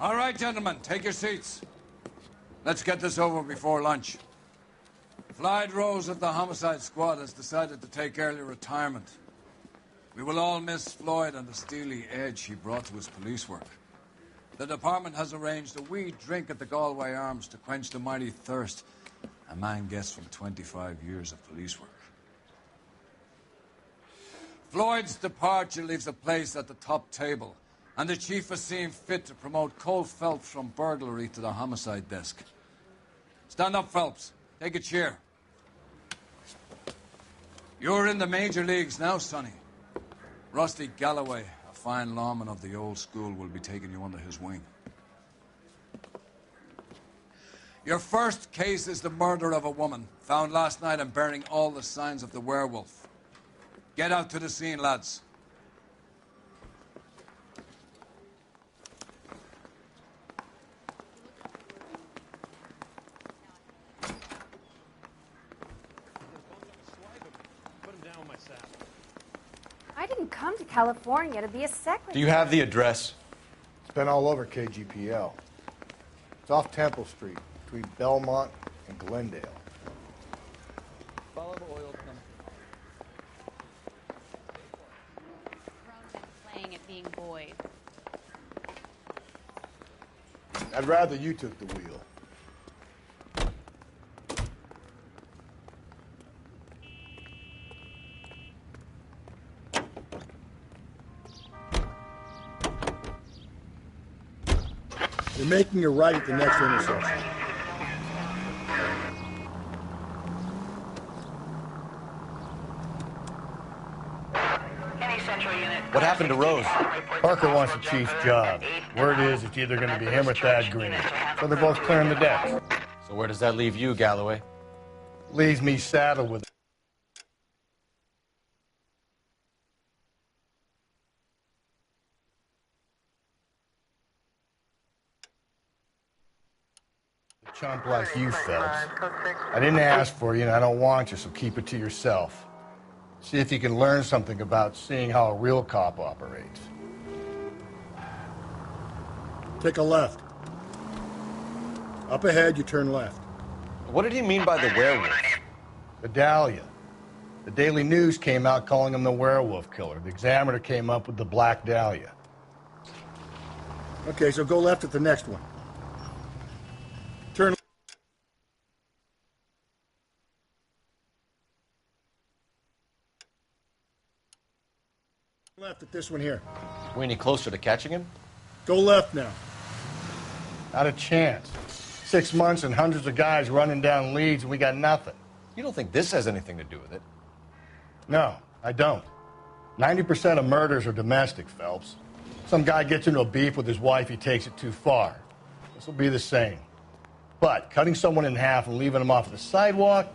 All right, gentlemen, take your seats. Let's get this over before lunch. Floyd Rose of the Homicide Squad has decided to take early retirement. We will all miss Floyd and the steely edge he brought to his police work. The department has arranged a wee drink at the Galway Arms to quench the mighty thirst a man gets from 25 years of police work. Floyd's departure leaves a place at the top table, and the chief has seen fit to promote Cole Phelps from burglary to the homicide desk. Stand up, Phelps. Take a chair. You're in the major leagues now, Sonny. Rusty Galloway, a fine lawman of the old school, will be taking you under his wing. Your first case is the murder of a woman, found last night and bearing all the signs of the werewolf. Get out to the scene, lads. I didn't come to California to be a secretary. Do you have the address? It's been all over KGPL. It's off Temple Street, between Belmont and Glendale. Follow the oil company. Playing at being Boyd. I'd rather you took the wheel. You're making a right at the next intersection. What happened to Rose? Parker wants the chief's job. Word is it's either going to be him or Thad Green. So they're both clearing the decks. So where does that leave you, Galloway? Leaves me saddled with a chump like you, Phelps. I didn't ask for you and I don't want you, so keep it to yourself. See if you can learn something about seeing how a real cop operates. Take a left. Up ahead, you turn left. What did he mean by the werewolf? The Dahlia. The Daily News came out calling him the werewolf killer. The Examiner came up with the Black Dahlia. Okay, so go left at the next one. Turn left at this one here. Are we any closer to catching him? Go left now. Not a chance. 6 months and hundreds of guys running down leads and we got nothing. You don't think this has anything to do with it? No, I don't. 90% of murders are domestic, Phelps. Some guy gets into a beef with his wife, he takes it too far. This will be the same. But cutting someone in half and leaving them off the sidewalk,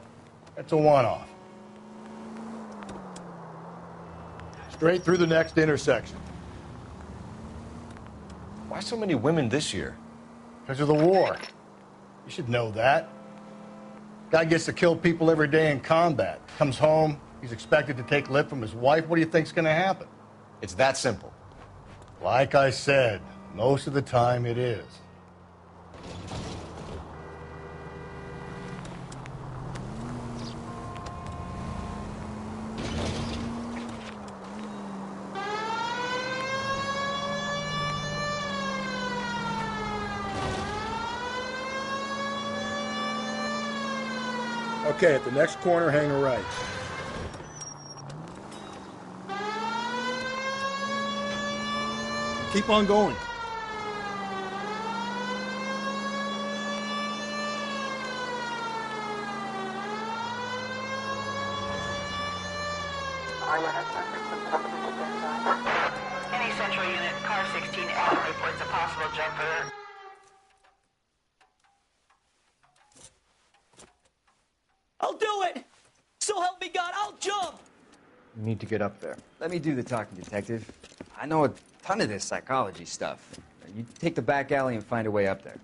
that's a one-off. Straight through the next intersection. Why so many women this year? Because of the war. You should know that. Guy gets to kill people every day in combat. Comes home, he's expected to take lip from his wife. What do you think's going to happen? It's that simple. Like I said, most of the time it is. Okay, at the next corner, hang a right. Keep on going. Any central unit, car 16L reports a possible jumper. I'll do it! So help me God, I'll jump! You need to get up there. Let me do the talking, detective. I know a ton of this psychology stuff. You take the back alley and find a way up there.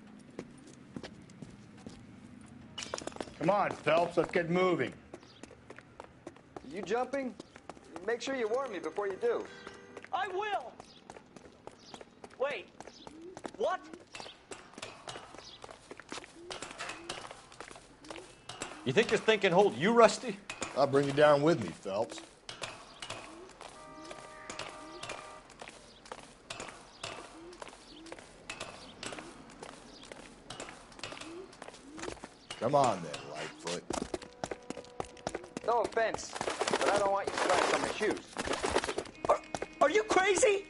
Come on, Phelps, let's get moving. You jumping? Make sure you warn me before you do. I will! Wait, what? You think this thing can hold you, Rusty? I'll bring you down with me, Phelps. Come on then, Lightfoot. No offense, but I don't want you splashed on my shoes. Are you crazy?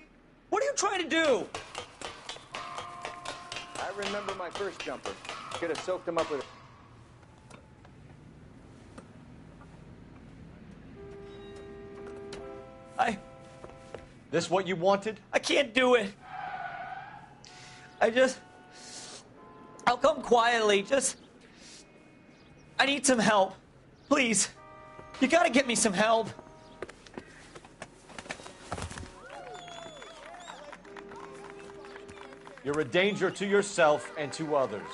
What are you trying to do? I remember my first jumper. Could have soaked him up with This what you wanted? I can't do it. I'll come quietly. I need some help. Please. You gotta get me some help. You're a danger to yourself and to others.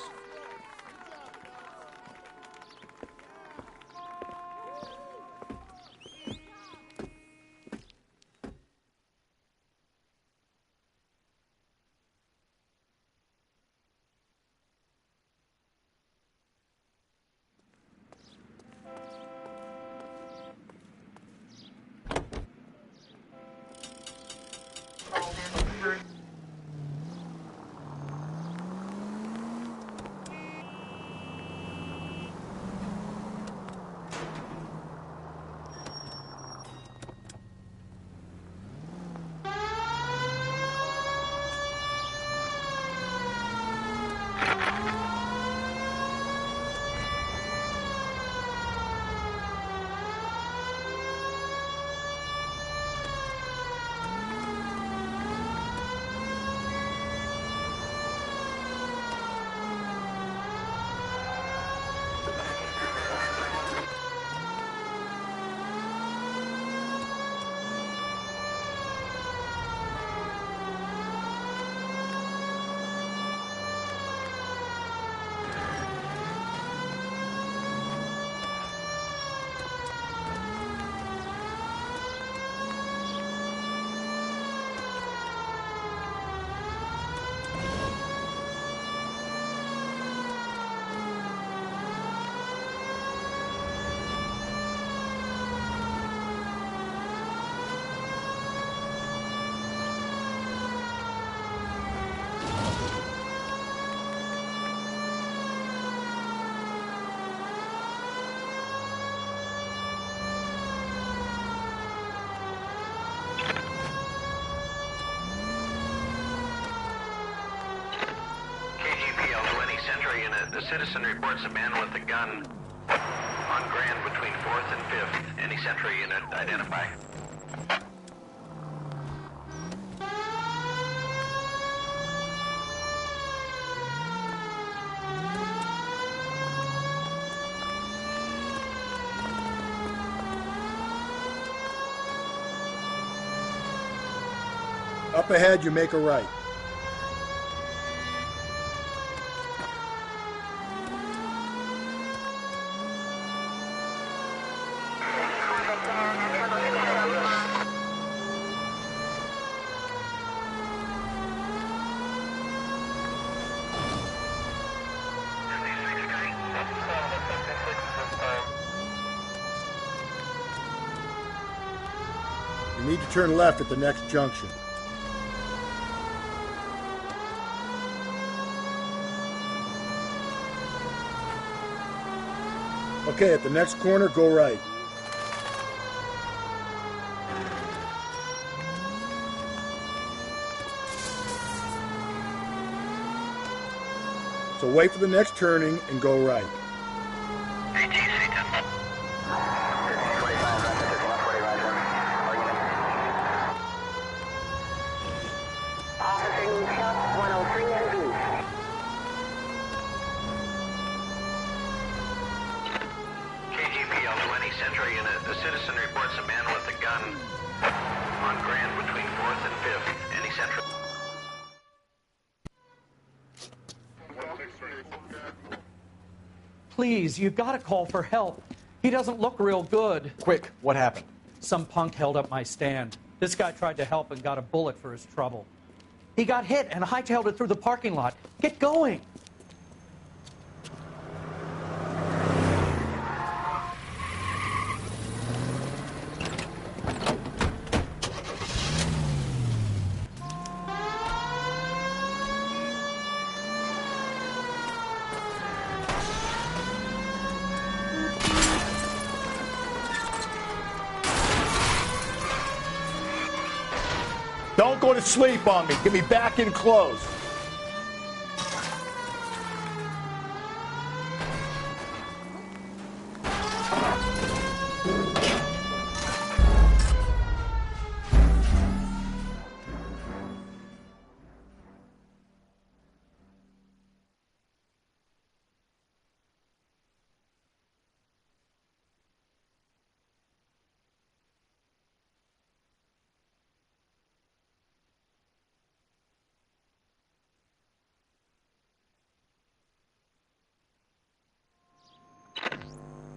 The citizen reports a man with a gun on Grand between 4th and 5th. Any Central unit identify. Up ahead, you make a right. You need to turn left at the next junction. Okay, at the next corner, go right. So wait for the next turning and go right. Central unit, the citizen reports a man with a gun on Grand between 4th and 5th. Any Central... Please, you've got to call for help. He doesn't look real good. Quick, what happened? Some punk held up my stand. This guy tried to help and got a bullet for his trouble. He got hit and hightailed it through the parking lot. Get going. Don't go to sleep on me. Get me back in close.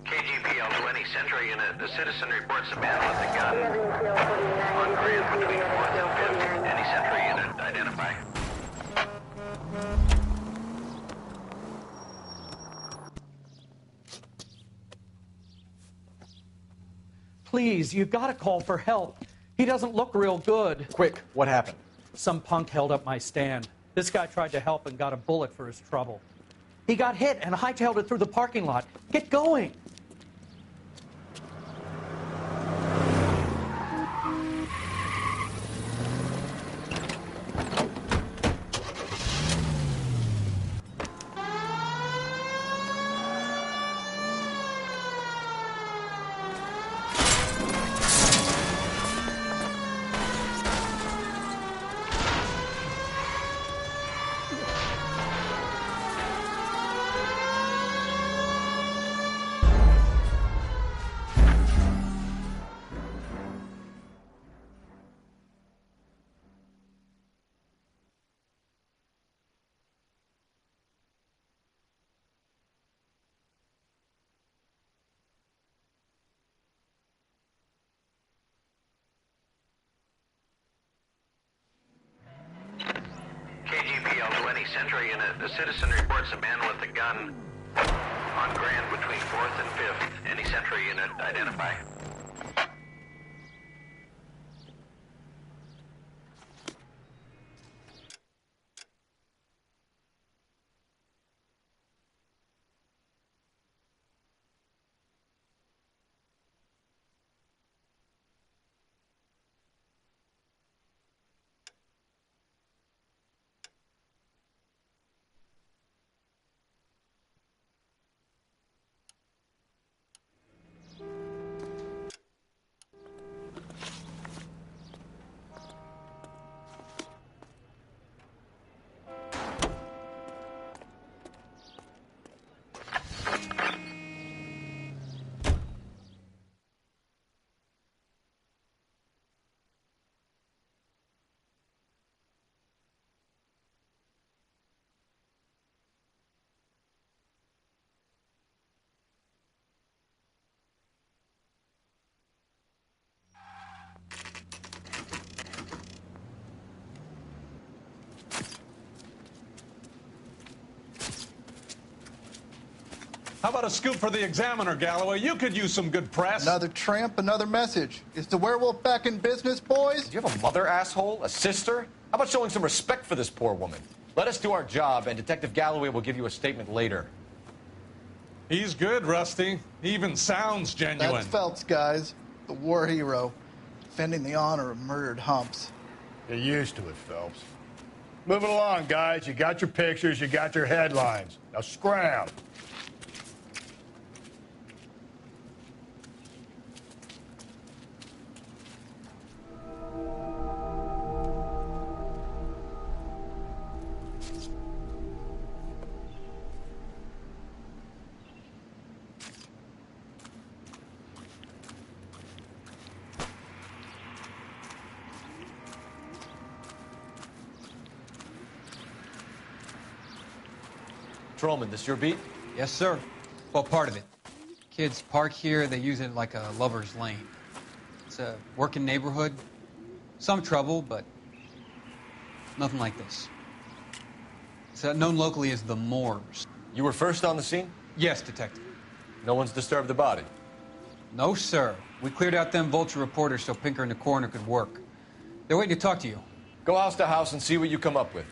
KGPL 20 Century Unit. The citizen reports a man with a gun on Grand between 4th and 5th. Any Century Unit identify. Please, you gotta call for help. He doesn't look real good. Quick, what happened? Some punk held up my stand. This guy tried to help and got a bullet for his trouble. He got hit and hightailed it through the parking lot. Get going! KGPL 20 Century Unit. The citizen reports a man with a gun on Grand between 4th and 5th. Any Century Unit identify. How about a scoop for the Examiner, Galloway? You could use some good press. Another tramp, another message. Is the werewolf back in business, boys? Do you have a mother, asshole? A sister? How about showing some respect for this poor woman? Let us do our job, and Detective Galloway will give you a statement later. He's good, Rusty. He even sounds genuine. That's Phelps, guys. The war hero. Defending the honor of murdered humps. Get used to it, Phelps. Moving along, guys. You got your pictures, you got your headlines. Now scram. Trollman, this your beat? Yes, sir. Well, part of it. Kids park here, they use it like a lover's lane. It's a working neighborhood. Some trouble, but nothing like this. It's known locally as the Moors. You were first on the scene? Yes, Detective. No one's disturbed the body? No, sir. We cleared out them vulture reporters so Pinker and the coroner could work. They're waiting to talk to you. Go house to house and see what you come up with.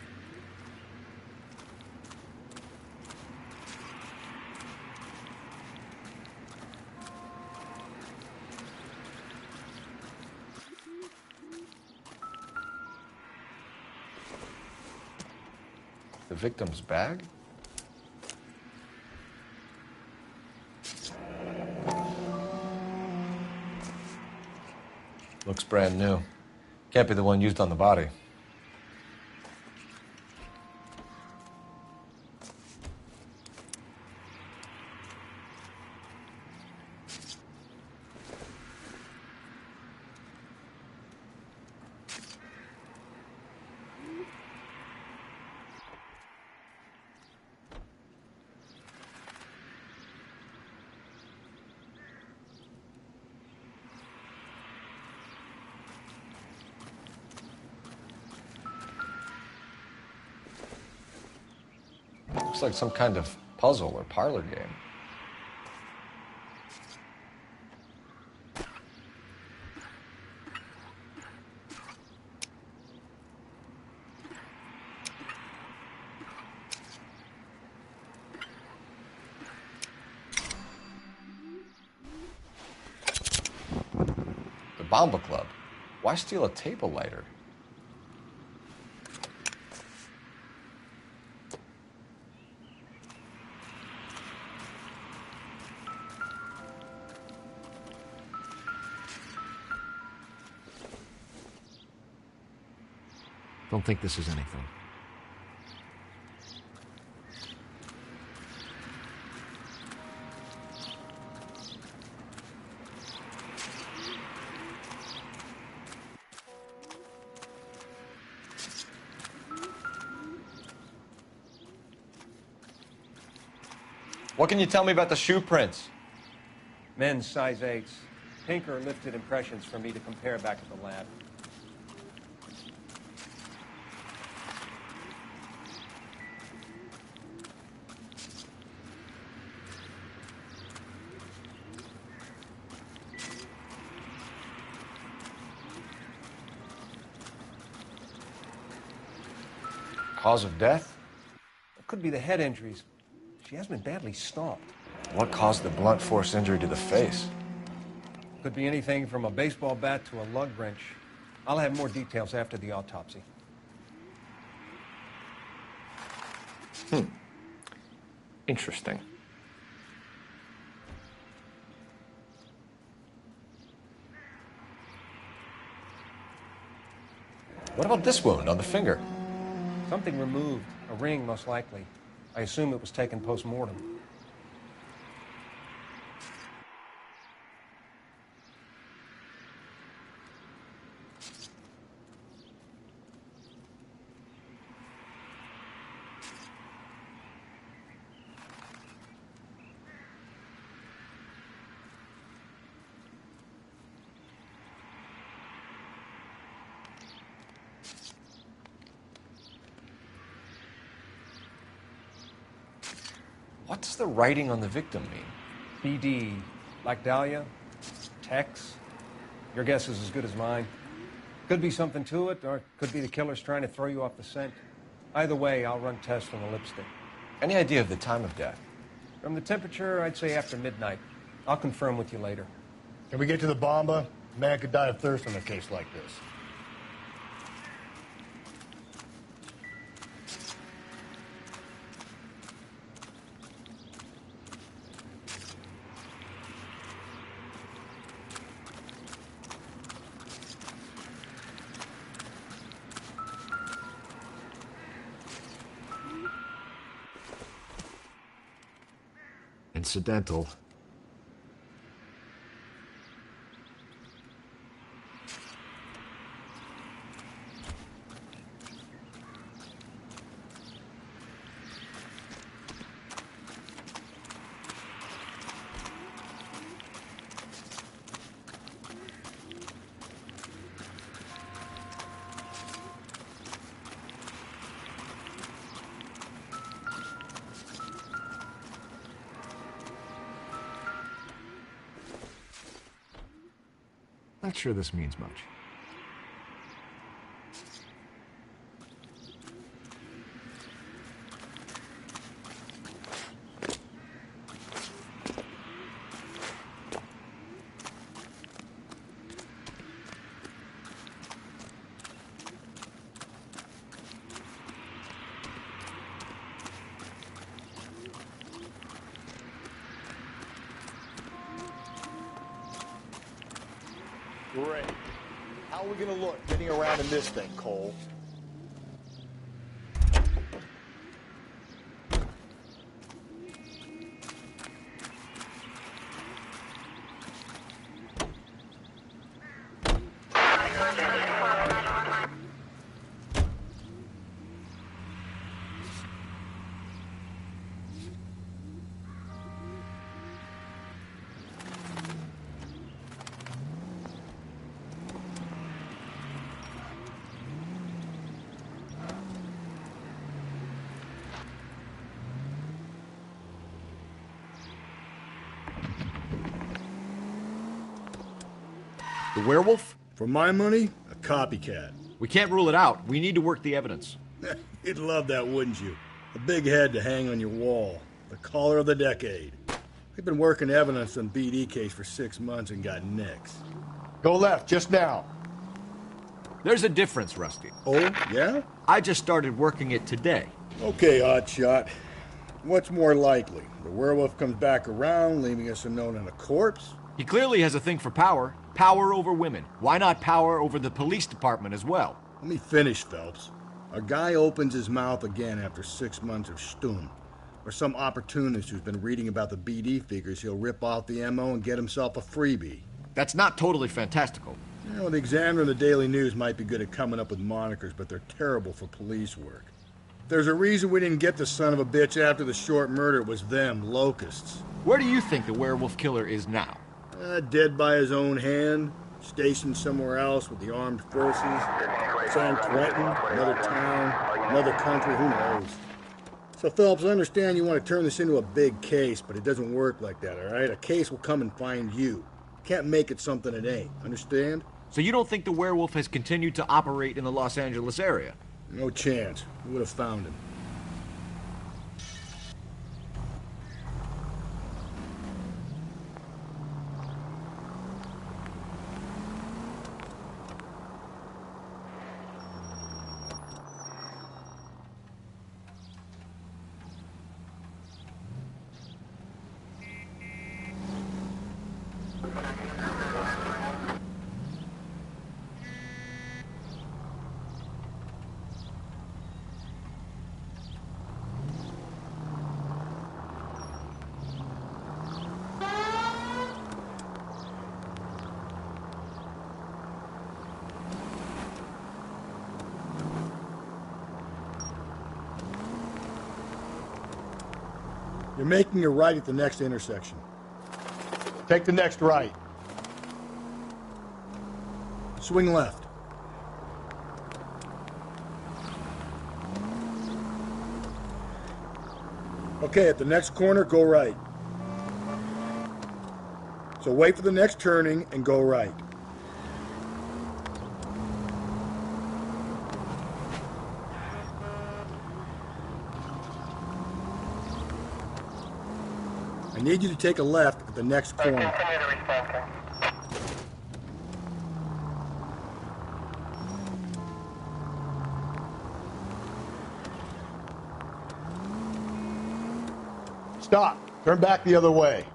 The victim's bag? Looks brand new. Can't be the one used on the body. Looks like some kind of puzzle or parlor game. The Bomba Club. Why steal a table lighter? Don't think this is anything. What can you tell me about the shoe prints? Men's size 8s. Pinker lifted impressions for me to compare back at the lab. Cause of death? It could be the head injuries. She has been badly stomped. What caused the blunt force injury to the face? Could be anything from a baseball bat to a lug wrench. I'll have more details after the autopsy. Interesting. What about this wound on the finger? Something removed. A ring, most likely. I assume it was taken post-mortem. What does the writing on the victim mean? BD. Like Dahlia? Tex? Your guess is as good as mine. Could be something to it, or it could be the killer's trying to throw you off the scent. Either way, I'll run tests on the lipstick. Any idea of the time of death? From the temperature, I'd say after midnight. I'll confirm with you later. Can we get to the Bomba? A man could die of thirst in a case like this. Incidental. Not sure this means much. Great. How are we gonna look getting around in this thing, Cole? The werewolf? For my money, a copycat. We can't rule it out. We need to work the evidence. You'd love that, wouldn't you? A big head to hang on your wall. The caller of the decade. We've been working evidence on BD case for 6 months and got nicks. Go left, just now. There's a difference, Rusty. Oh, yeah? I just started working it today. Okay, Oddshot. What's more likely? The werewolf comes back around, leaving us a note on a corpse? He clearly has a thing for power. Power over women. Why not power over the police department as well? Let me finish, Phelps. A guy opens his mouth again after 6 months of stum. Or some opportunist who's been reading about the BD figures he'll rip off the MO and get himself a freebie. That's not totally fantastical. You know, the Examiner and the Daily News might be good at coming up with monikers, but they're terrible for police work. There's a reason we didn't get the son of a bitch after the short murder. It was them, locusts. Where do you think the werewolf killer is now? Dead by his own hand, stationed somewhere else with the armed forces. San Quentin, another town, another country, who knows? So, Phelps, I understand you want to turn this into a big case, but it doesn't work like that, all right? A case will come and find you. Can't make it something it ain't, understand? So you don't think the werewolf has continued to operate in the Los Angeles area? No chance. We would have found him. You're making a right at the next intersection. Take the next right. Swing left. Okay, at the next corner, go right. So wait for the next turning and go right. I need you to take a left at the next corner. Stop. Turn back the other way.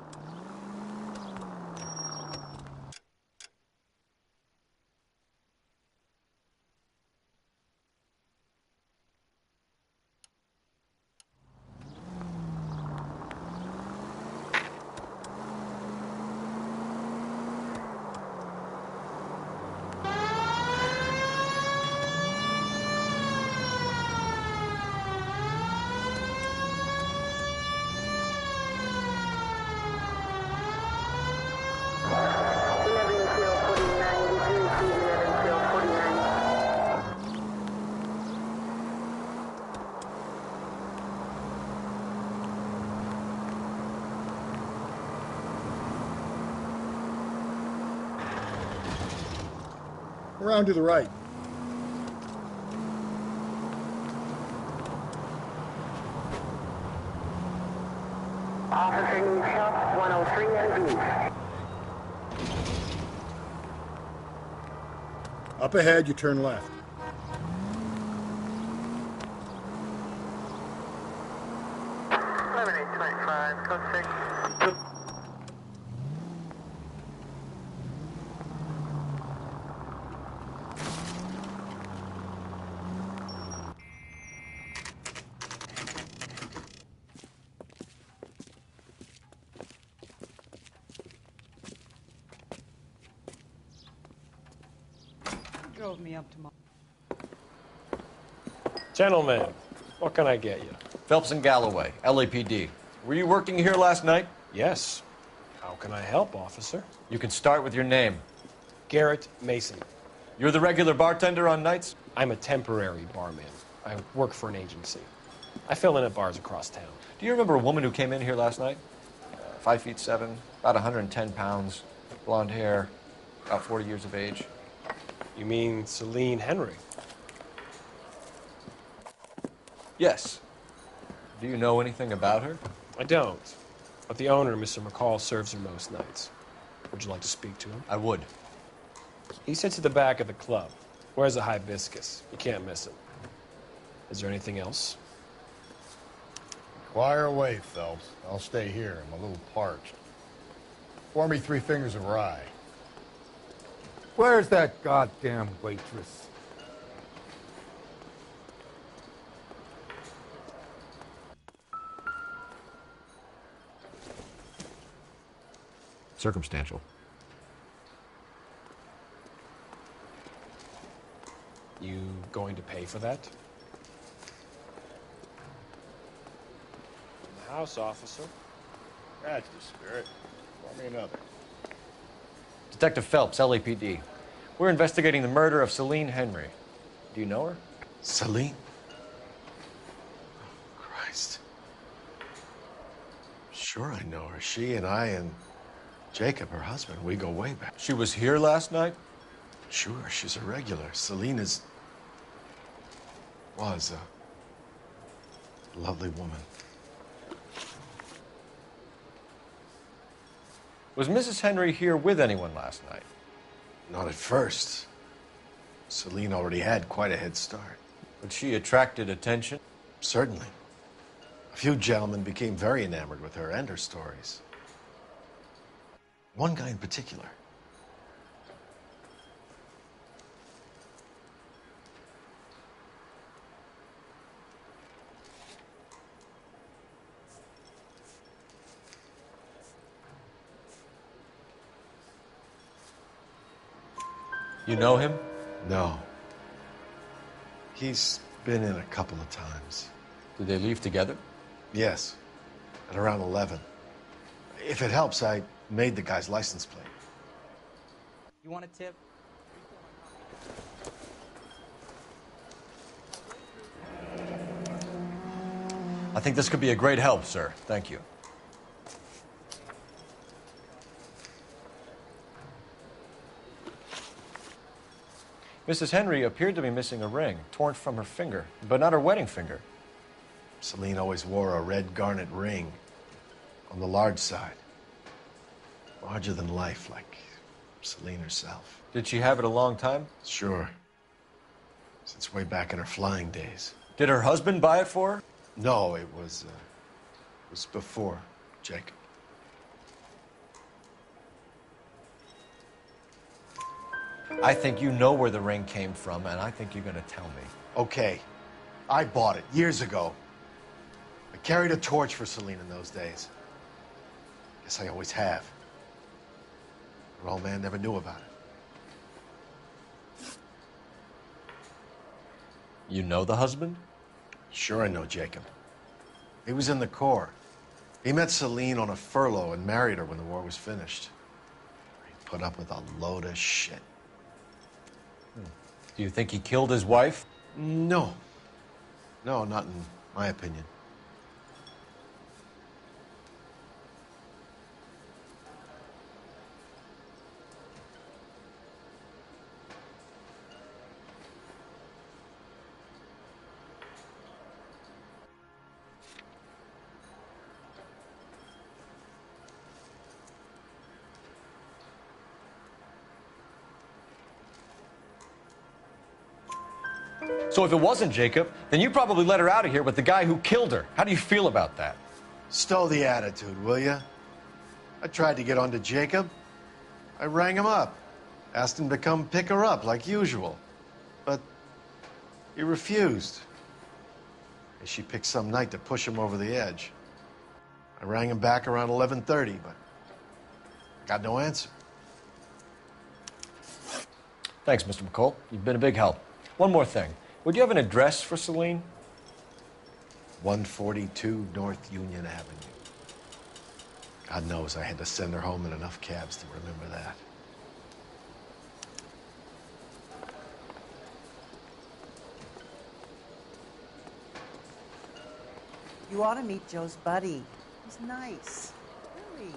Around to the right. Officer needs help, 103 and B. Up ahead, you turn left. Code 6. drove me up to my... Gentlemen, what can I get you? Phelps and Galloway, LAPD. Were you working here last night? Yes. How can I help, officer? You can start with your name. Garrett Mason. You're the regular bartender on nights? I'm a temporary barman. I work for an agency. I fill in at bars across town. Do you remember a woman who came in here last night? 5'7", about 110 pounds, blonde hair, about 40 years of age. You mean Celine Henry? Yes. Do you know anything about her? I don't. But the owner, Mr. McCall, serves her most nights. Would you like to speak to him? I would. He sits at the back of the club. Wears a hibiscus. You can't miss him. Is there anything else? Inquire away, Phelps. I'll stay here. I'm a little parched. Pour me 3 fingers of rye. Where's that goddamn waitress? Circumstantial. You going to pay for that? In the house, officer. That's the spirit. Pour me another. Detective Phelps, LAPD. We're investigating the murder of Celine Henry. Do you know her? Celine? Oh, Christ. Sure I know her. She and I and Jacob, her husband, we go way back. She was here last night? Sure, she's a regular. Celine was a lovely woman. Was Mrs. Henry here with anyone last night? Not at first. Celine already had quite a head start. But she attracted attention? Certainly. A few gentlemen became very enamored with her and her stories. One guy in particular. You know him? No. He's been in a couple of times. Did they leave together? Yes. At around 11. If it helps, I made the guy's license plate. You want a tip? I think this could be a great help, sir. Thank you. Mrs. Henry appeared to be missing a ring, torn from her finger, but not her wedding finger. Celine always wore a red garnet ring on the large side. Larger than life, like Celine herself. Did she have it a long time? Sure. Since way back in her flying days. Did her husband buy it for her? No, it was before Jacob. I think you know where the ring came from, and I think you're going to tell me. Okay. I bought it years ago. I carried a torch for Celine in those days. Guess I always have. Her old man never knew about it. You know the husband? Sure I know Jacob. He was in the Corps. He met Celine on a furlough and married her when the war was finished. He put up with a load of shit. Do you think he killed his wife? No. No, not in my opinion. So if it wasn't Jacob, then you probably let her out of here with the guy who killed her. How do you feel about that? Stow the attitude, will ya? I tried to get onto Jacob. I rang him up. Asked him to come pick her up like usual. But he refused. She picked some night to push him over the edge. I rang him back around 11:30, but got no answer. Thanks, Mr. McCall. You've been a big help. One more thing. Would you have an address for Celine? 142 North Union Avenue. God knows I had to send her home in enough cabs to remember that. You ought to meet Joe's buddy. He's nice. Really.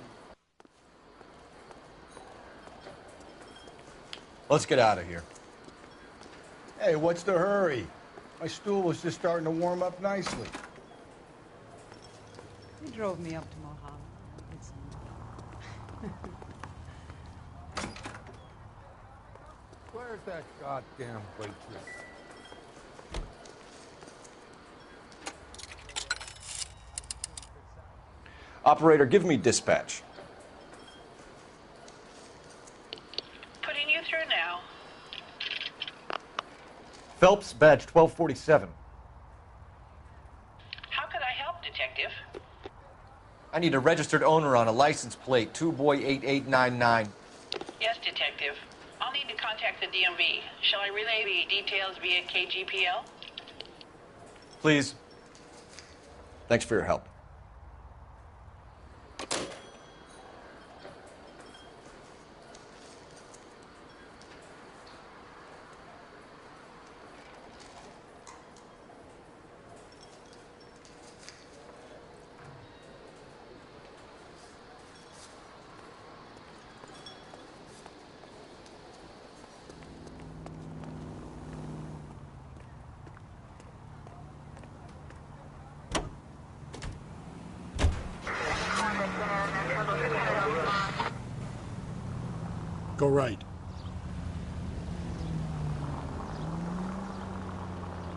Let's get out of here. Hey, what's the hurry? My stool was just starting to warm up nicely. He drove me up to Mojave. Where's that goddamn waitress? Operator, give me dispatch. Putting you through now. Phelps, badge 1247. How could I help, Detective? I need a registered owner on a license plate, 2boy8899. Yes, Detective. I'll need to contact the DMV. Shall I relay the details via KGPL? Please. Thanks for your help. Go right.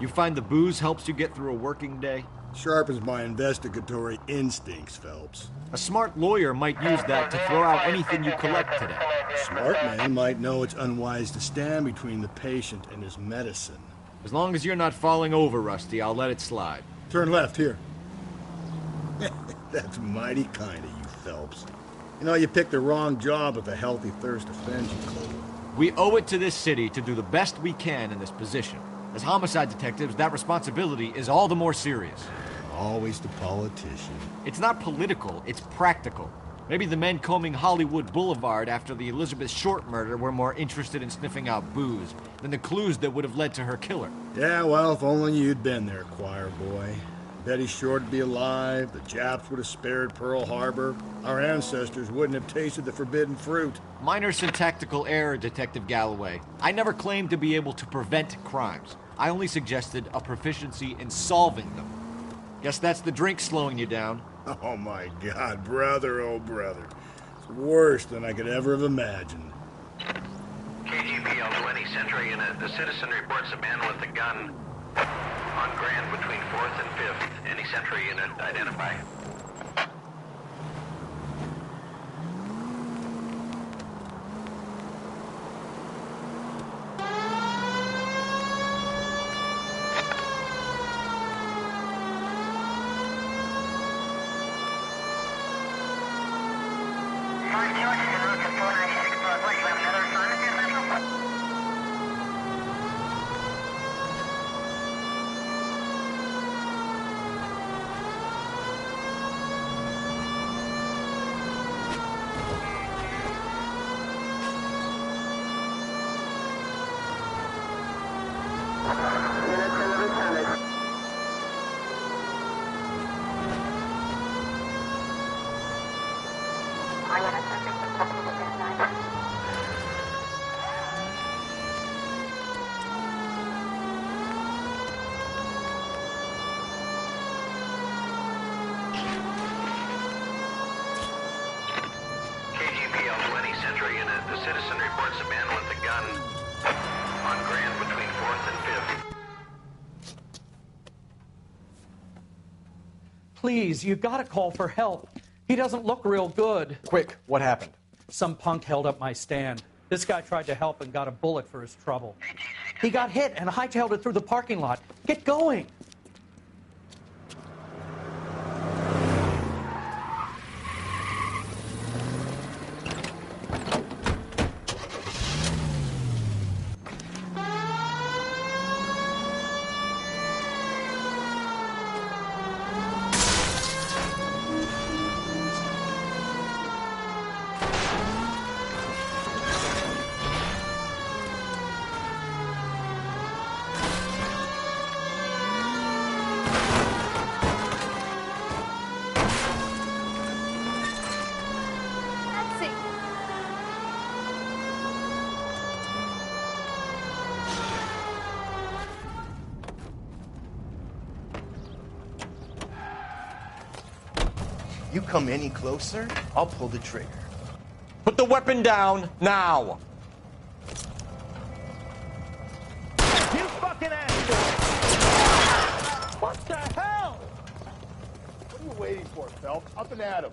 You find the booze helps you get through a working day? Sharpens my investigatory instincts, Phelps. A smart lawyer might use that to throw out anything you collect today. Smart man might know it's unwise to stand between the patient and his medicine. As long as you're not falling over, Rusty, I'll let it slide. Turn left, here. That's mighty kind of you, Phelps. You know, you picked the wrong job if a healthy thirst offends you, Cole. We owe it to this city to do the best we can in this position. As homicide detectives, that responsibility is all the more serious. Always the politician. It's not political, it's practical. Maybe the men combing Hollywood Boulevard after the Elizabeth Short murder were more interested in sniffing out booze than the clues that would have led to her killer. Yeah, well, if only you'd been there, choir boy. Betty Short would be alive, the Japs would have spared Pearl Harbor, our ancestors wouldn't have tasted the forbidden fruit. Minor syntactical error, Detective Galloway. I never claimed to be able to prevent crimes. I only suggested a proficiency in solving them. Guess that's the drink slowing you down. Oh my God, brother, oh brother. It's worse than I could ever have imagined. KGPL 20 Century Unit. The citizen reports a man with a gun on Grand between 4th and 5th. Any Century Unit identify. KGPL 20 Century Unit. The citizen reports a man with a gun on Grand between 4th and 5th. Please, you gotta call for help. He doesn't look real good. Quick, what happened? Some punk held up my stand. This guy tried to help and got a bullet for his trouble. He got hit and hightailed it through the parking lot. Get going! You come any closer, I'll pull the trigger. Put the weapon down, now! You fucking asshole! What the hell? What are you waiting for, Phelps? Up and at him.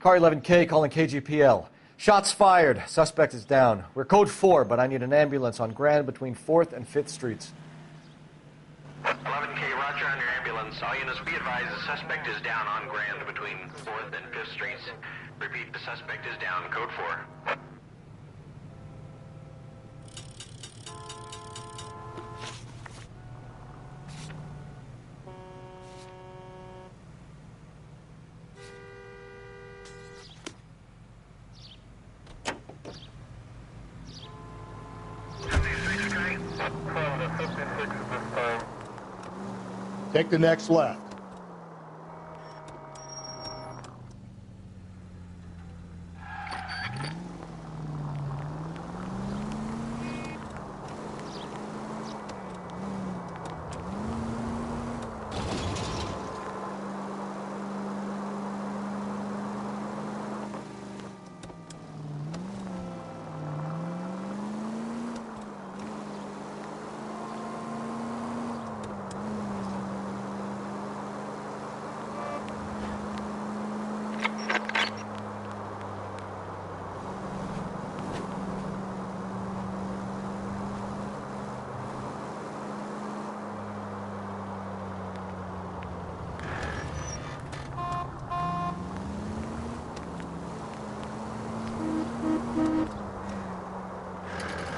Car 11K calling KGPL. Shots fired. Suspect is down. We're code 4, but I need an ambulance on Grand between 4th and 5th Streets. 11K, roger on your ambulance. All units be advised the suspect is down on Grand between 4th and 5th Streets. Repeat, the suspect is down. Code 4. Take the next left.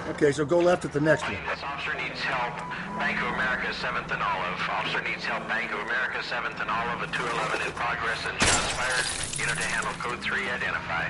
Okay, so go left at the next one. This officer needs help. Bank of America, 7th and Olive. Officer needs help. Bank of America, 7th and Olive. A 211 in progress and shots fired. Unit to handle code 3. Identify.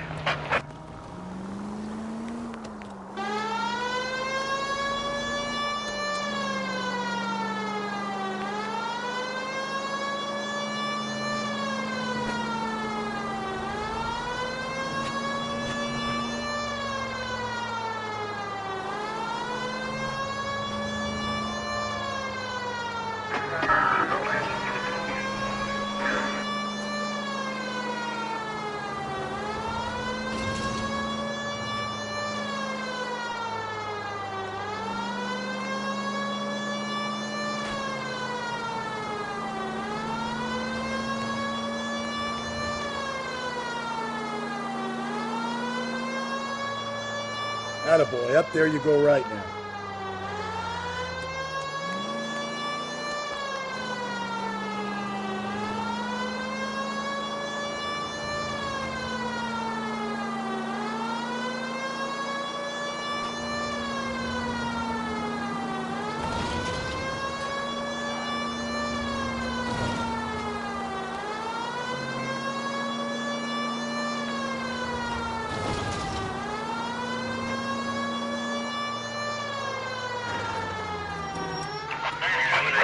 Attaboy, up there you go right now.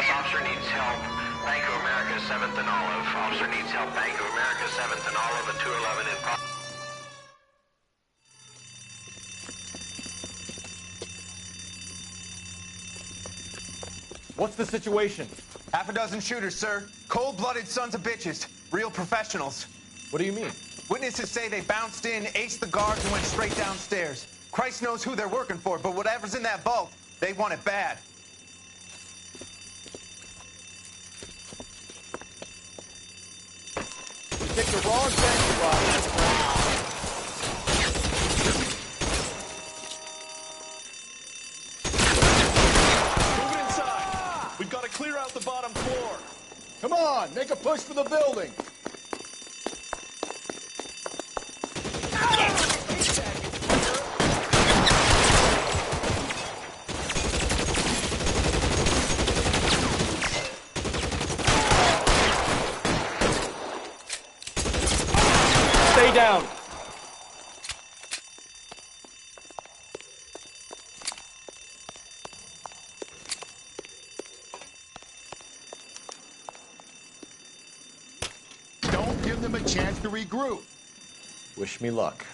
Officer needs help. Bank of America, 7th and Olive. Officer needs help. Bank of America, 7th and Olive. A 211 in progress. What's the situation? Half a dozen shooters, sir. Cold-blooded sons of bitches. Real professionals. What do you mean? Witnesses say they bounced in, aced the guards, and went straight downstairs. Christ knows who they're working for, but whatever's in that vault, they want it bad. You picked the wrong venue, Rob. Move it inside. We've got to clear out the bottom floor. Come on, make a push for the building. down. Don't give them a chance to regroup. Wish me luck.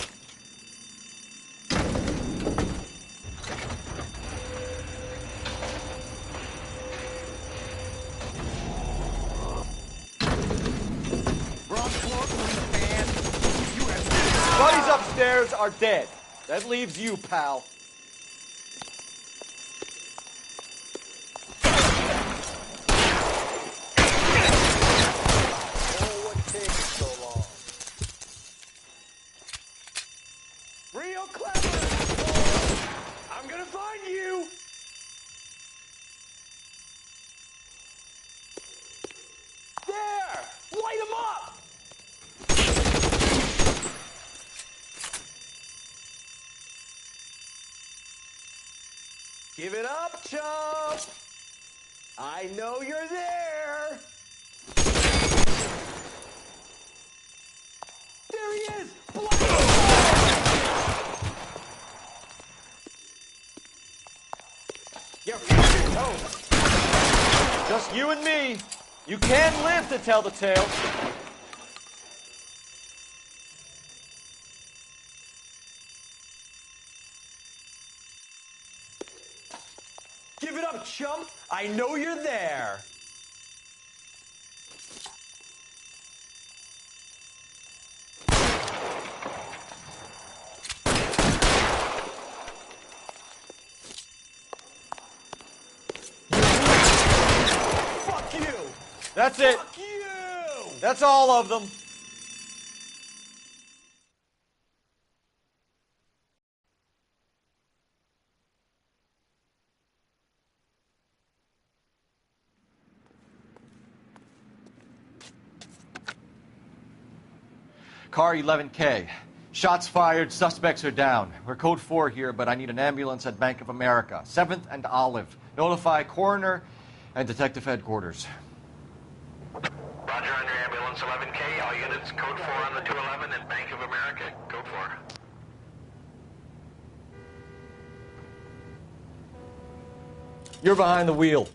Buddies upstairs are dead. That leaves you, pal. Real clever, asshole. I'm gonna find you. There! Light him up! Give it up, chump! I know you're there! There he is! You're fucking toast. Just you and me. You can live to tell the tale. Give it up, chump! I know you're there! Fuck you! That's it. Fuck you! That's all of them. Car 11K. Shots fired, suspects are down. We're code 4 here, but I need an ambulance at Bank of America. 7th and Olive. Notify coroner and detective headquarters. Roger on your ambulance 11K. All units, code 4 on the 211 at Bank of America. Code 4. You're behind the wheel.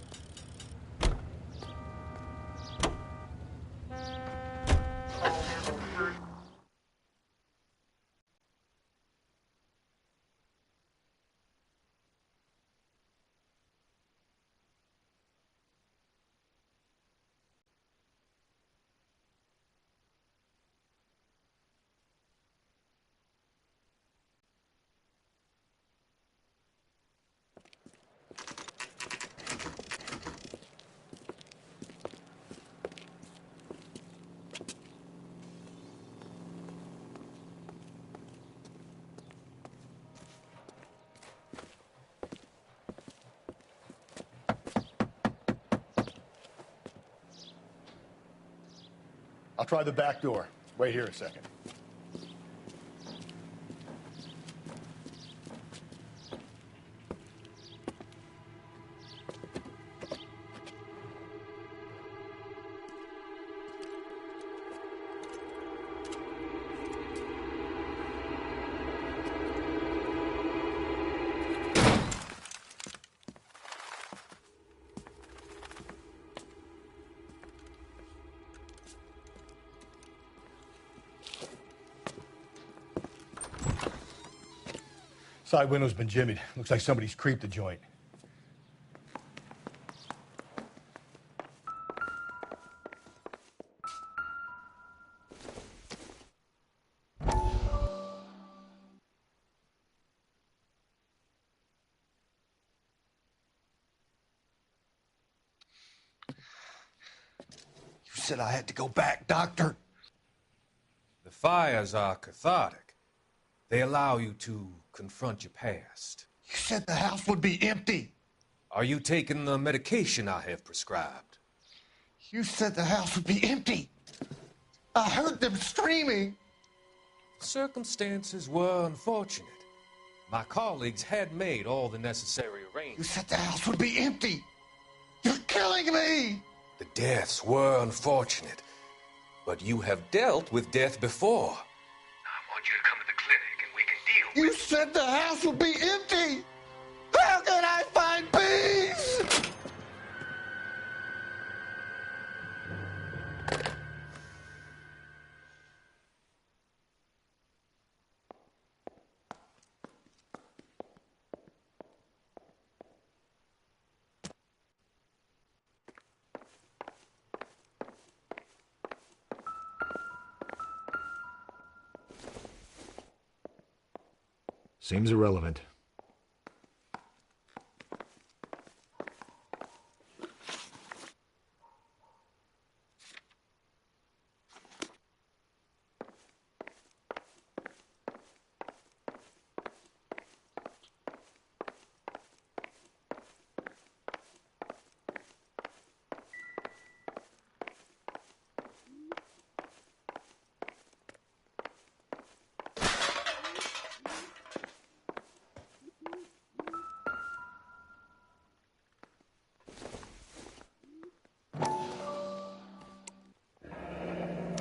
I'll try the back door. Wait here a second. Side window's been jimmied. Looks like somebody's creeped the joint. You said I had to go back, Doctor. The fires are cathartic. They allow you to confront your past. You said the house would be empty. Are you taking the medication I have prescribed? You said the house would be empty. I heard them screaming. Circumstances were unfortunate. My colleagues had made all the necessary You arrangements. said the house would be empty. You're killing me. The deaths were unfortunate, but you have dealt with death before. You said the house would be empty! How can I find peace? Seems irrelevant.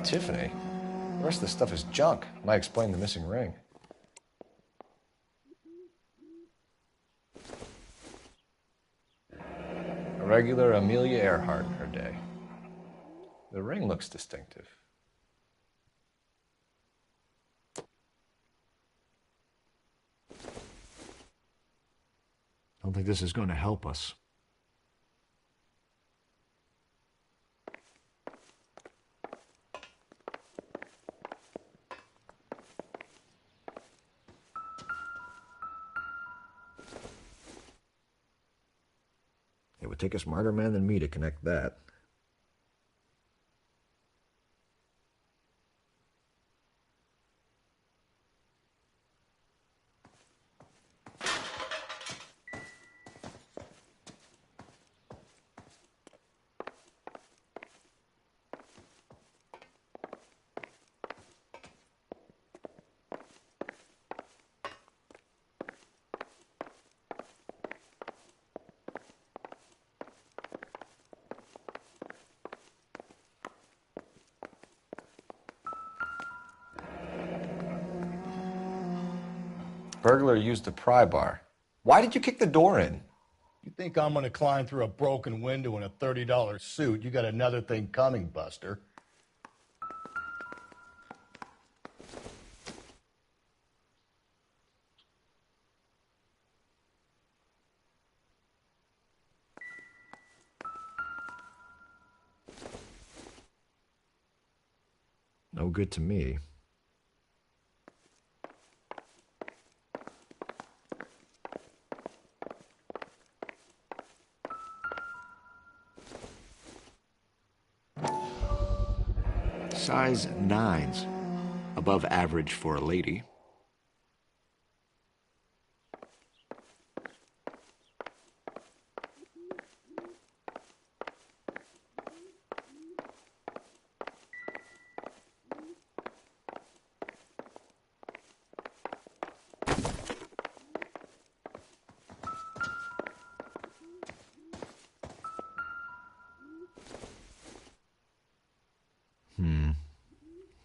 Tiffany? The rest of the stuff is junk. Might explain the missing ring. A regular Amelia Earhart in her day. The ring looks distinctive. Don't think this is going to help us. It would take a smarter man than me to connect that. Burglar used a pry bar. Why did you kick the door in? You think I'm gonna climb through a broken window in a $30 suit? You got another thing coming, Buster. No good to me. Size 9s. Above average for a lady.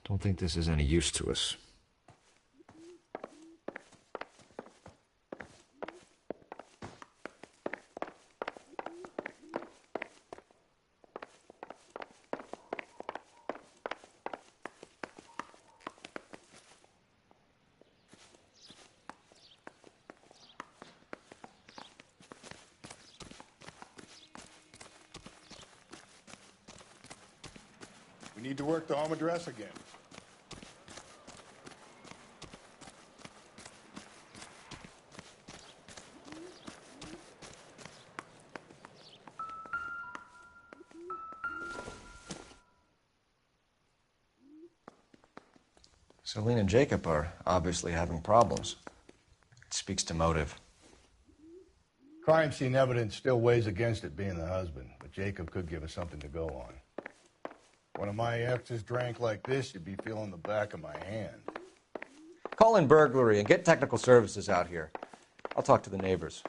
Don't think this is any use to us. We need to work the home address again. Celine and Jacob are obviously having problems. It speaks to motive. Crime scene evidence still weighs against it being the husband, but Jacob could give us something to go on. One of my exes drank like this, you'd be feeling the back of my hand. Call in burglary and get technical services out here. I'll talk to the neighbors.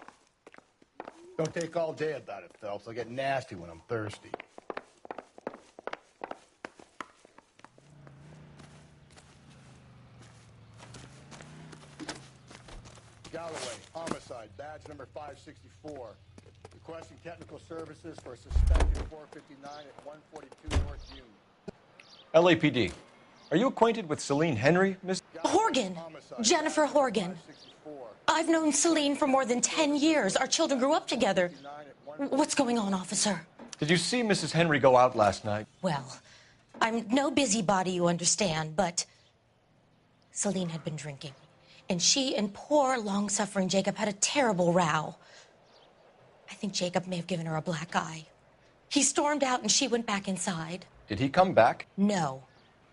Don't take all day about it, Phelps. I'll get nasty when I'm thirsty. badge number 564. Requesting technical services for a suspected 459 at 142 North Union. LAPD. Are you acquainted with Celine Henry, Miss? Horgan. Jennifer Horgan. I've known Celine for more than 10 years. Our children grew up together. What's going on, officer? Did you see Mrs. Henry go out last night? Well, I'm no busybody, you understand, but Celine had been drinking. And she and poor, long-suffering Jacob had a terrible row. I think Jacob may have given her a black eye. He stormed out and she went back inside. Did he come back? No.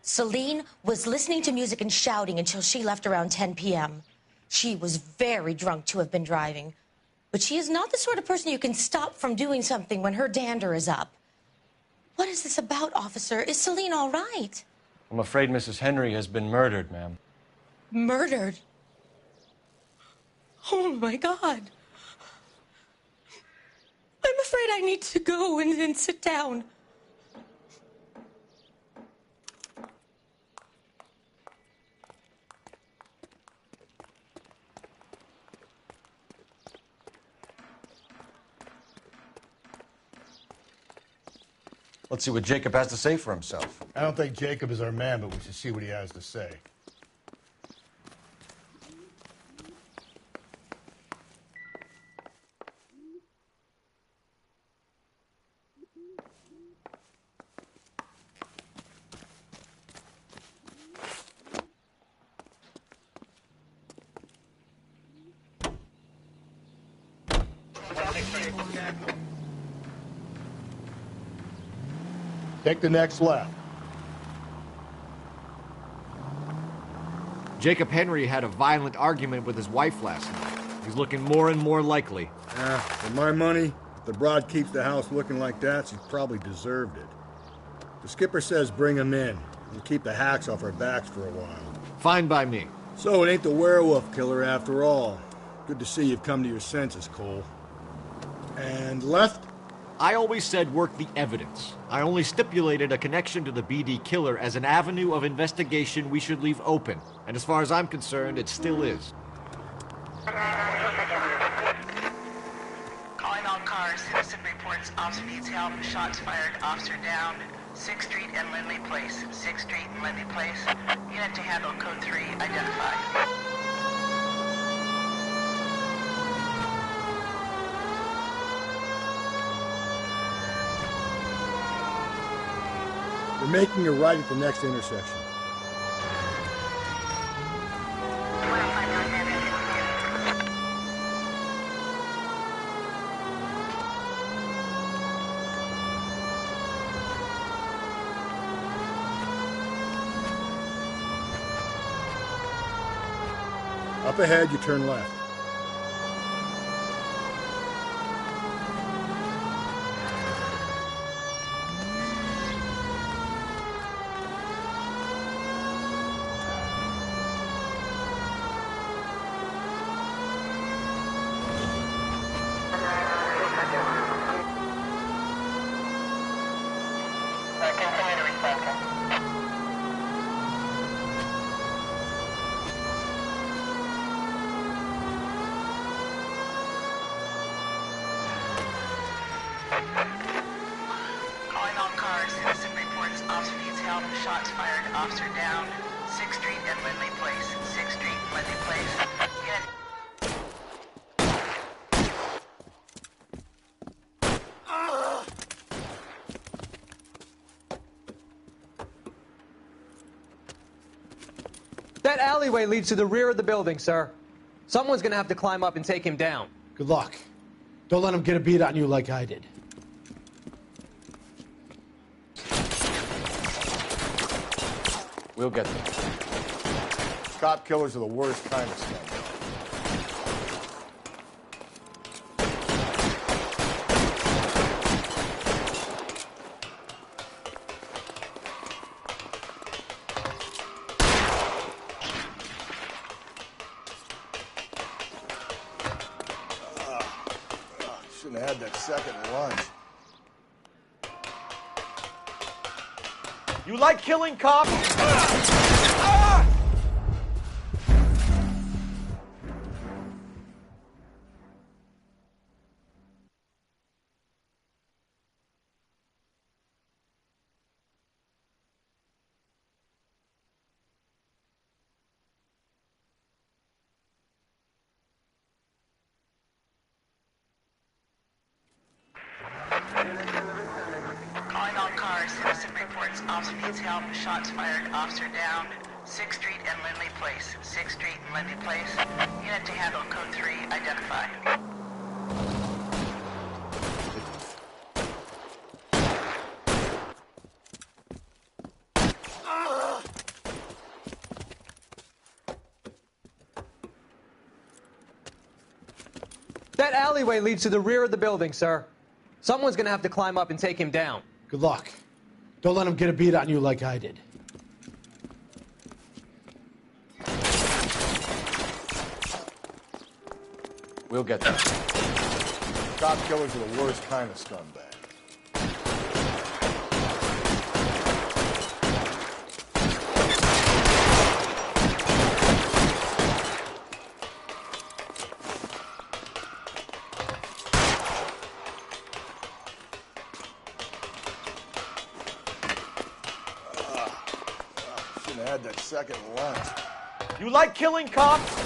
Celine was listening to music and shouting until she left around 10 p.m. She was very drunk to have been driving. But she is not the sort of person you can stop from doing something when her dander is up. What is this about, officer? Is Celine all right? I'm afraid Mrs. Henry has been murdered, ma'am. Murdered? Oh, my God. I'm afraid I need to go and sit down. Let's see what Jacob has to say for himself. I don't think Jacob is our man, but we should see what he has to say. Take the next left. Jacob Henry had a violent argument with his wife last night. He's looking more and more likely. For my money, if the broad keeps the house looking like that, she's probably deserved it. The skipper says bring him in. We'll keep the hacks off our backs for a while. Fine by me. So it ain't the werewolf killer after all. Good to see you've come to your senses, Cole. And left? I always said work the evidence. I only stipulated a connection to the BD killer as an avenue of investigation we should leave open. And as far as I'm concerned, it still is. Calling all cars. Citizen reports officer needs help. Shots fired. Officer down. 6th Street and Lindley Place. 6th Street and Lindley Place. Unit to handle code 3 identified. We're making a right at the next intersection. Up ahead, you turn left. Calling all cars. Citizen reports officer needs help. Shots fired. Officer down. 6th Street and Lindley Place. 6th Street and Lindley Place. Unit. That alleyway leads to the rear of the building, sir. Someone's gonna have to climb up and take him down. Good luck. Don't let him get a beat on you like I did. We'll get them. Cop killers are the worst kind of stuff. Shouldn't have had that second lunch. You like killing cops? citizen reports officer needs help. Shots fired. Officer down. 6th Street and Lindley Place. 6th Street and Lindley Place. Unit to handle code 3. Identify. That alleyway leads to the rear of the building, sir. Someone's gonna have to climb up and take him down. Good luck. Don't let him get a beat on you like I did. We'll get there. Cop killers are the worst kind of scumbag. Shouldn't have had that second lunch. You like killing cops?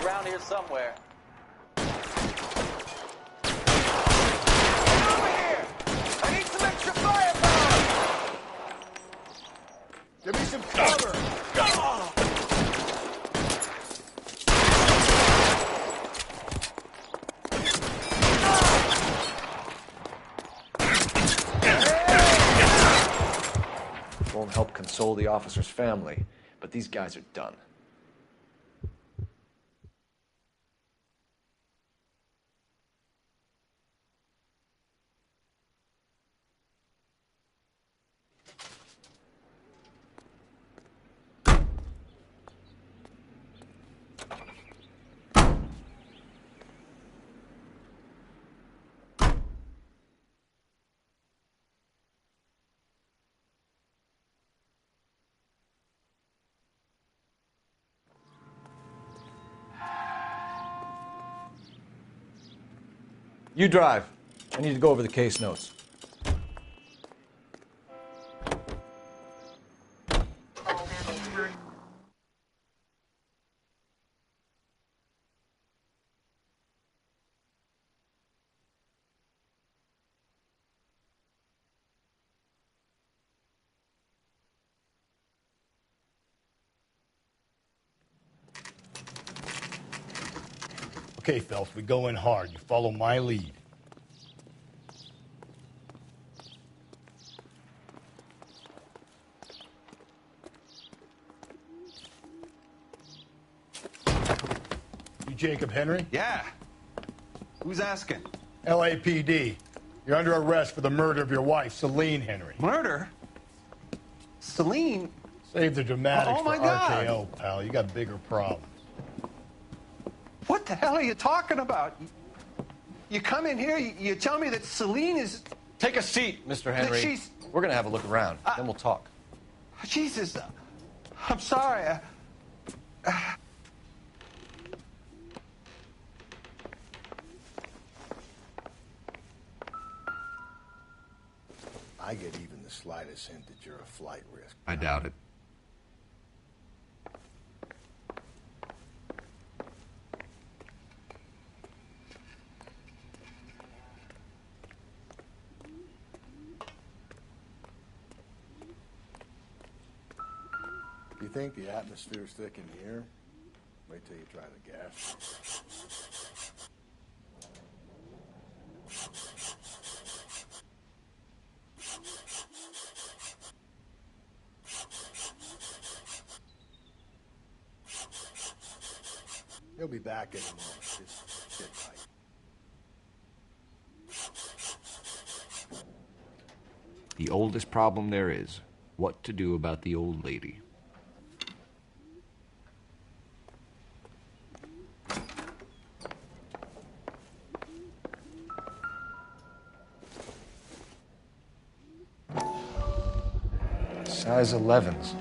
Around here somewhere. I need some extra firepower! Give me some cover! Won't help console the officer's family, but these guys are done. You drive. I need to go over the case notes. Okay, Phelps, we go in hard. You follow my lead. You Jacob Henry? Yeah. Who's asking? LAPD. You're under arrest for the murder of your wife, Celine Henry. Murder? Celine? Save the dramatics Oh, my for God. RKO, pal. You got bigger problems. What the hell are you talking about? You come in here, you tell me that Celine is... Take a seat, Mr. Henry. She's... We're gonna have a look around, then we'll talk. Jesus, I'm sorry. I get even the slightest hint that you're a flight risk. I doubt it. You think the atmosphere's thick in here? Wait till you try the gas. He'll be back in a moment. Just sit tight. The oldest problem there is, what to do about the old lady. Size 11s.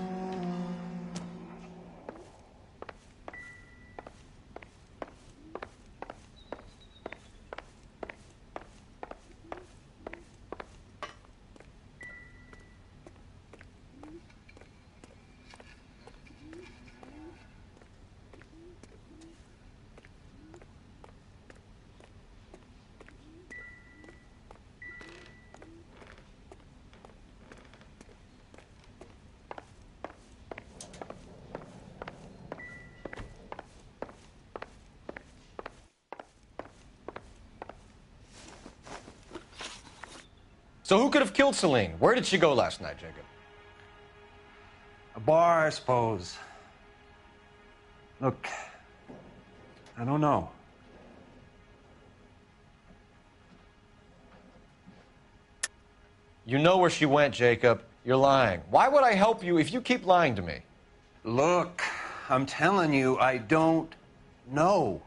So who could have killed Celine? Where did she go last night, Jacob? A bar, I suppose. Look, I don't know. You know where she went, Jacob. You're lying. Why would I help you if you keep lying to me? Look, I'm telling you, I don't know.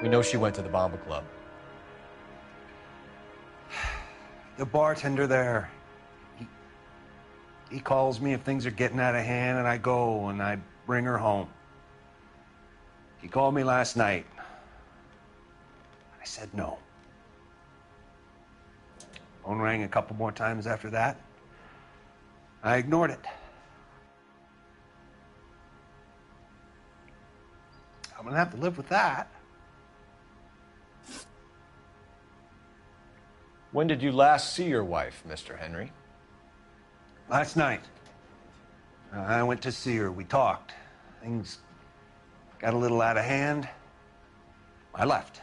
We know she went to the Bomba Club. The bartender there, he calls me if things are getting out of hand, and I go and I bring her home. He called me last night. I said no. Phone rang a couple more times after that. I ignored it. I'm gonna have to live with that. When did you last see your wife, Mr. Henry? Last night. I went to see her. We talked. Things got a little out of hand. I left.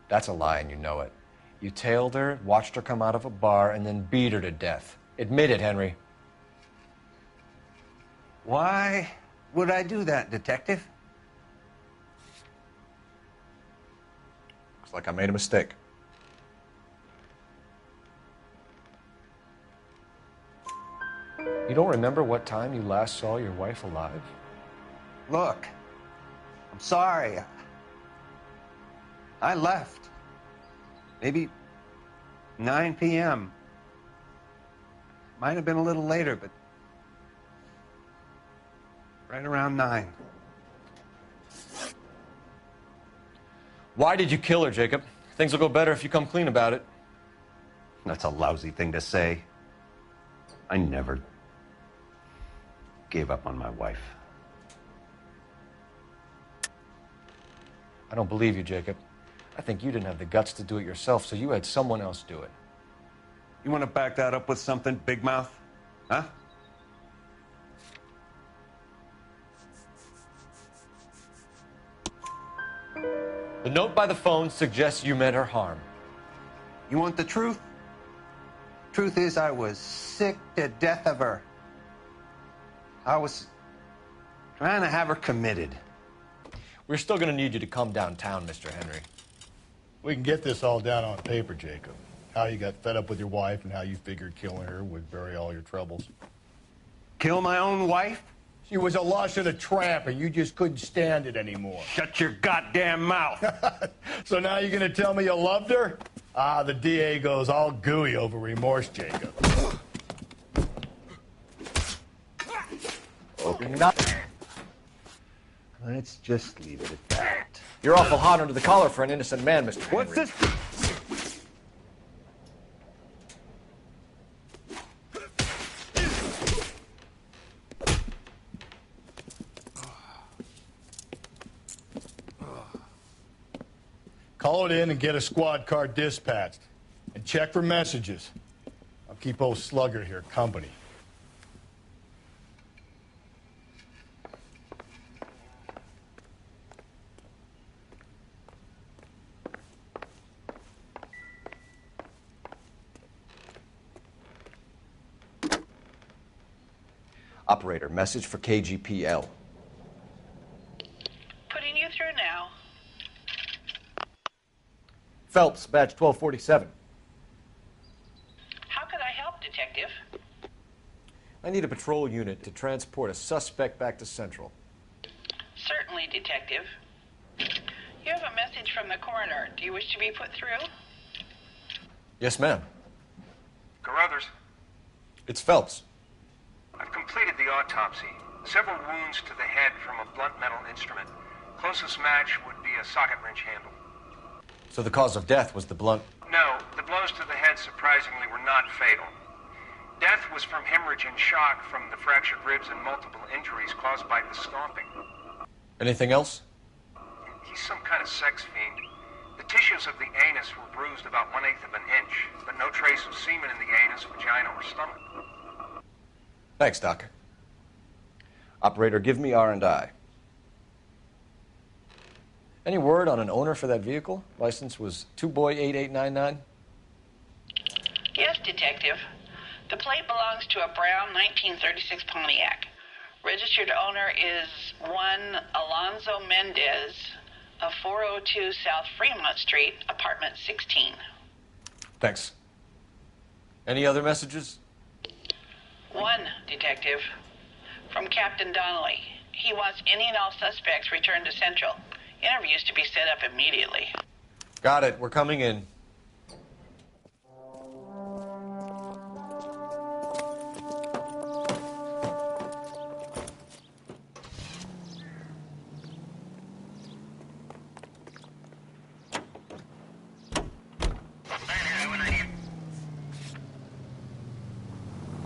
That's a lie, and you know it. You tailed her, watched her come out of a bar, and then beat her to death. Admit it, Henry. Why would I do that, Detective? Looks like I made a mistake. You don't remember what time you last saw your wife alive? Look, I'm sorry. I left. Maybe 9 p.m. Might have been a little later, but right around 9. Why did you kill her, Jacob? Things will go better if you come clean about it. That's a lousy thing to say. I never gave up on my wife. I don't believe you, Jacob. I think you didn't have the guts to do it yourself, so you had someone else do it. You want to back that up with something, Big Mouth? Huh? The note by the phone suggests you meant her harm. You want the truth? Truth is, I was sick to death of her. I was trying to have her committed. We're still going to need you to come downtown, Mr. Henry. We can get this all down on paper, Jacob. How you got fed up with your wife and how you figured killing her would bury all your troubles. Kill my own wife? She was a lush and a tramp, and you just couldn't stand it anymore. Shut your goddamn mouth. So now you're going to tell me you loved her? Ah, the DA goes all gooey over remorse, Jacob. Okay. Not. Let's just leave it at that. You're awful hot under the collar for an innocent man, Mr. Henry. What's this? Call it in and get a squad car dispatched. And check for messages. I'll keep old Slugger here company. Operator, message for KGPL. Putting you through now. Phelps, badge 1247. How could I help, Detective? I need a patrol unit to transport a suspect back to Central. Certainly, Detective. You have a message from the coroner. Do you wish to be put through? Yes, ma'am. Carruthers, It's Phelps. I've completed the autopsy. Several wounds to the head from a blunt metal instrument. Closest match would be a socket wrench handle. So the cause of death was the blunt... No, the blows to the head surprisingly were not fatal. Death was from hemorrhage and shock from the fractured ribs and multiple injuries caused by the stomping. Anything else? He's some kind of sex fiend. The tissues of the anus were bruised about 1/8 of an inch, but no trace of semen in the anus, vagina, or stomach. Thanks, Doc. Operator, give me R&I. Any word on an owner for that vehicle? License was 2boy8899. Yes, Detective. The plate belongs to a brown 1936 Pontiac. Registered owner is one Alonzo Mendez of 402 South Fremont Street, apartment 16. Thanks. Any other messages? One, Detective. From Captain Donnelly. He wants any and all suspects returned to Central. Interviews to be set up immediately. Got it. We're coming in.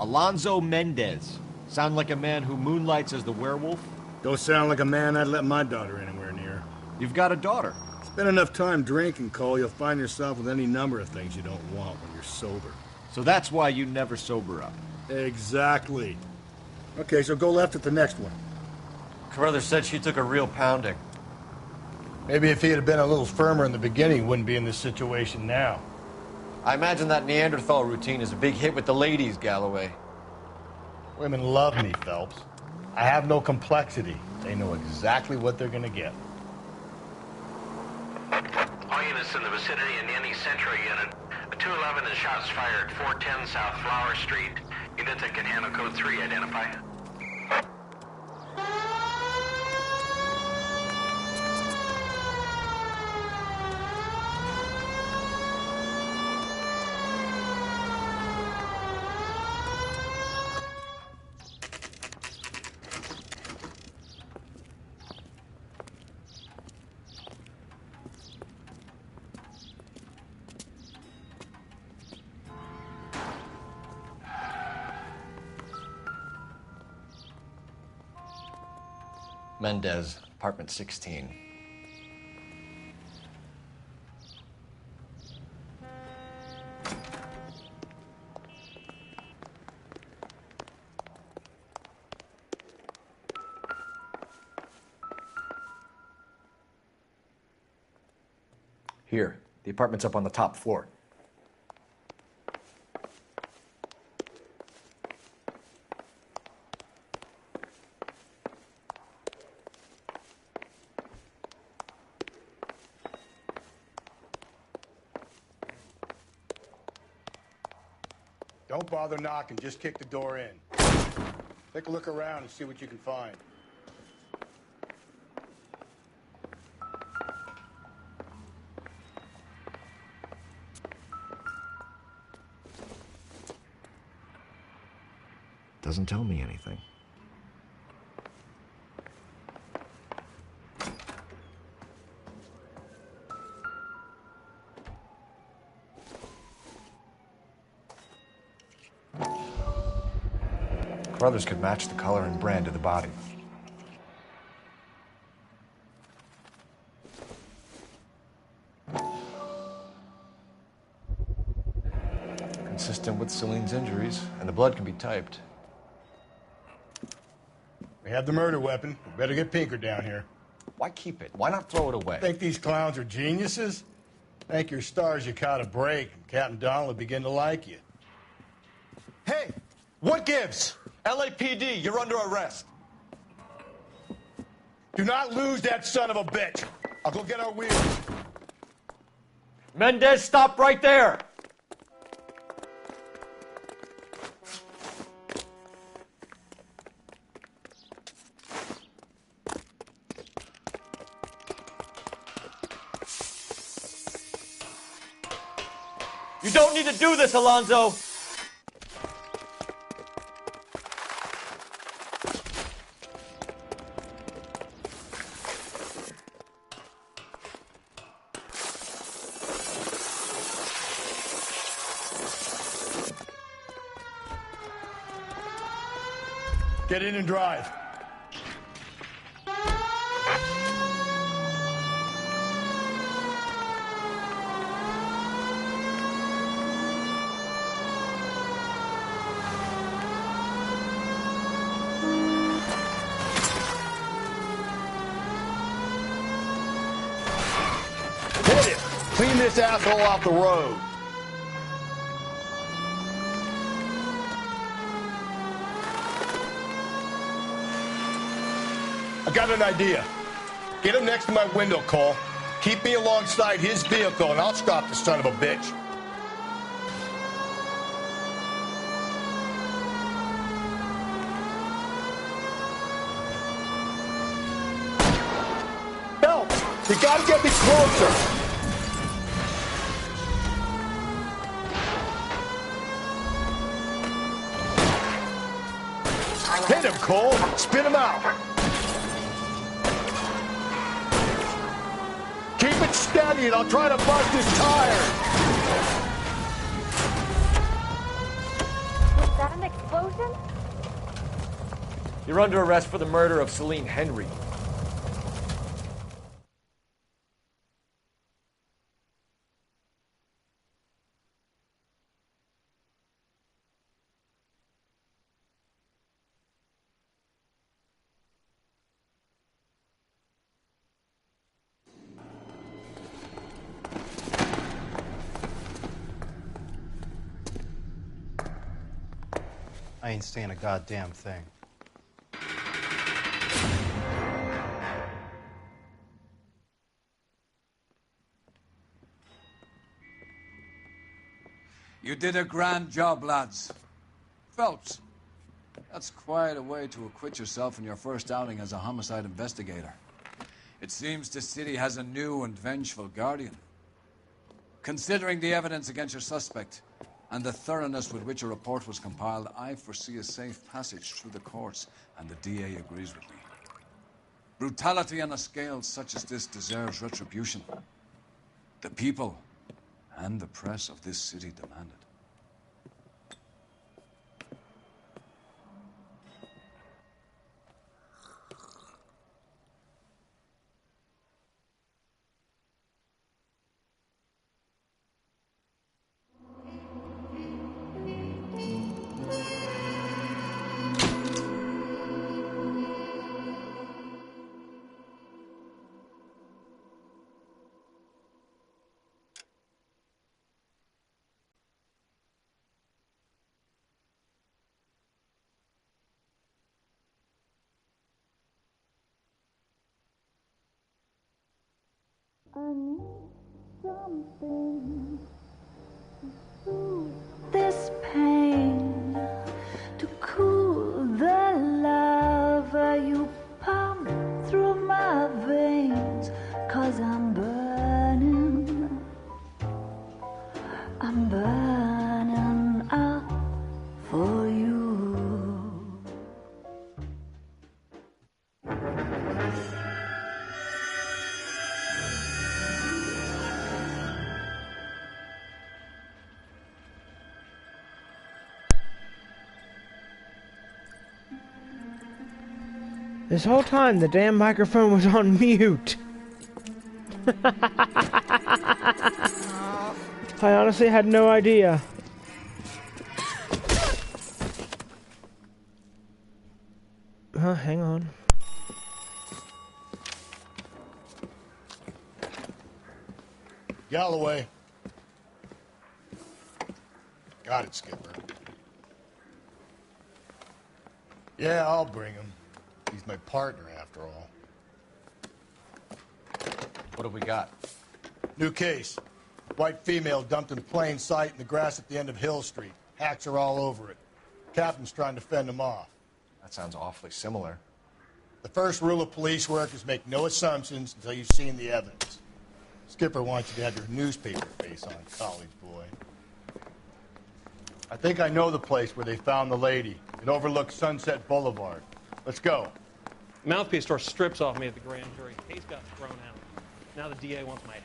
Alonzo Mendez. Sound like a man who moonlights as the werewolf? Don't sound like a man I'd let my daughter anywhere near. You've got a daughter. Spend enough time drinking, Cole, you'll find yourself with any number of things you don't want when you're sober. So that's why you never sober up. Exactly. Okay, so go left at the next one. Carruthers said she took a real pounding. Maybe if he had been a little firmer in the beginning, wouldn't be in this situation now. I imagine that Neanderthal routine is a big hit with the ladies, Galloway. Women love me, Phelps. I have no complexity. They know exactly what they're gonna get. All units in the vicinity in any Central unit. A 211 and shots fired, 410 South Flower Street. Unit that can handle code 3, identify. Mendez, apartment 16. Here, the apartment's up on the top floor. Don't bother knocking, just kick the door in. Take a look around and see what you can find. Doesn't tell me anything. Carruthers could match the color and brand of the body. Consistent with Celine's injuries, and the blood can be typed. We have the murder weapon. We better get Pinker down here. Why keep it? Why not throw it away? Think these clowns are geniuses? Thank your stars you caught a break, and Captain Donald will begin to like you. Hey, what gives? LAPD, you're under arrest. Do not lose that son of a bitch. I'll go get our wheels. Mendez, stop right there! You don't need to do this, Alonzo! Get in and drive. Hit it! Clean this asshole off the road. I got an idea. Get him next to my window, Cole. Keep me alongside his vehicle, and I'll stop the son of a bitch. Help! You gotta get me closer. Hit him, Cole. Spin him out. Keep it steady, and I'll try to bust his tire. Was that an explosion? You're under arrest for the murder of Celine Henry. I ain't saying a goddamn thing. You did a grand job, lads. Phelps, that's quite a way to acquit yourself in your first outing as a homicide investigator. It seems the city has a new and vengeful guardian. Considering the evidence against your suspect, and the thoroughness with which a report was compiled, I foresee a safe passage through the courts, and the DA agrees with me. Brutality on a scale such as this deserves retribution. The people and the press of this city demand it. I need something to soothe this pain, to cool the lava you pump through my veins, 'cause I'm burning up for you. This whole time, the damn microphone was on mute. I honestly had no idea. Hang on. Galloway. Got it, Skipper. Yeah, I'll bring him. He's my partner, after all. What have we got? New case. White female dumped in plain sight in the grass at the end of Hill Street. Hacks are all over it. Captain's trying to fend them off. That sounds awfully similar. The first rule of police work is make no assumptions until you've seen the evidence. Skipper wants you to have your newspaper face on, college boy. I think I know the place where they found the lady. It overlooks Sunset Boulevard. Let's go. Mouthpiece tore strips off me at the grand jury. Case got thrown out. Now the DA wants my head.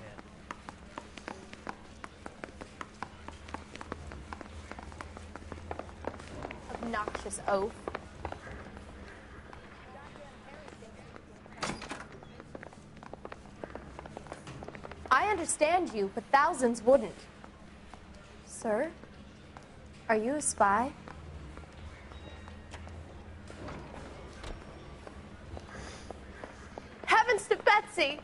Obnoxious oaf. understand you, but thousands wouldn't. Sir? Are you a spy? Heavens to Betsy!